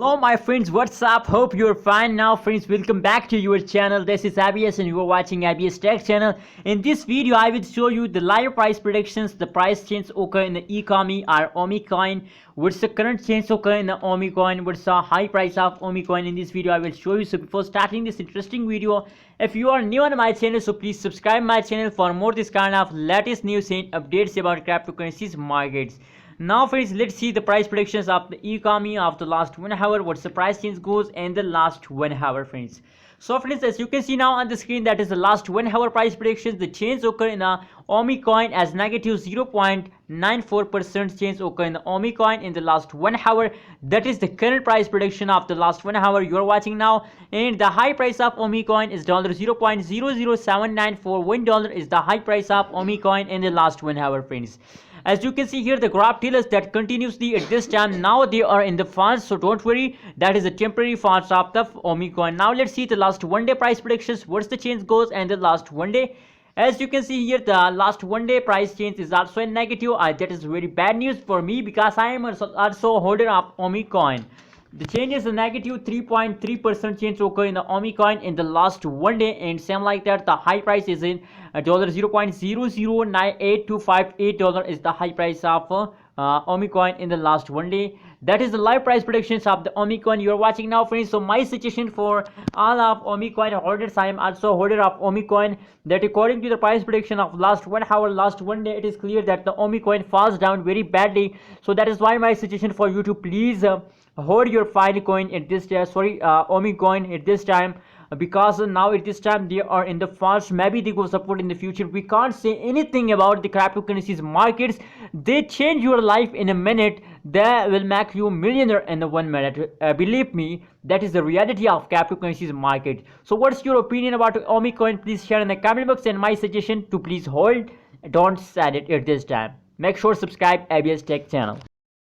Hello my friends, what's up? Hope you're fine. Now friends, welcome back to your channel. This is ABS and you are watching ABS Tech channel. In this video I will show you the live price predictions, the price change occur in the Ecomi or Omi coin. What's the current change occur in the Omi coin? What's the high price of Omi coin? In this video I will show you. So before starting this interesting video, if you are new on my channel, so please subscribe my channel for more this kind of latest news and updates about cryptocurrencies markets. Now friends, let's see the price predictions of the Ecomi of the last 1 hour. What's the price change goes in the last 1 hour friends. So friends, as you can see now on the screen, that is the last 1 hour price predictions. The change occur in the Omi coin as negative 0.94% change occur in the Omi coin in the last 1 hour. That is the current price prediction of the last 1 hour you are watching now. And the high price of Omi coin is $0.00794. $1 is the high price of Omi coin in the last 1 hour friends. As you can see here, the graph tells us that continuously at this time now they are in the funds, so don't worry, that is a temporary funds of the Omi coin. Now let's see the last 1 day price predictions. What's the change goes and the last 1 day. As you can see here, the last 1 day price change is also in negative. That is very bad news for me because I am also a holder of Omi coin. The change is a negative 3.3% change occur in the Omi coin in the last 1 day, and same like that the high price is in $0.0098258 is the high price of Omi coin in the last 1 day. That is the live price predictions of the Omi coin you are watching now friends. So my suggestion for all of Omi coin holders, I am also a holder of Omi coin, that according to the price prediction of last 1 hour, last 1 day, it is clear that the Omi coin falls down very badly. So that is why my suggestion for you to please hold your file coin at this Omi coin at this time, because now at this time they are in the falls. Maybe they go support in the future. We can't say anything about the cryptocurrencies markets. They change your life in a minute. They will make you a millionaire in the 1 minute. Believe me, that is the reality of cryptocurrencies market. So what's your opinion about Omi coin? Please share in the comment box, and my suggestion to please hold, don't sell it at this time. Make sure subscribe ABS Tech channel.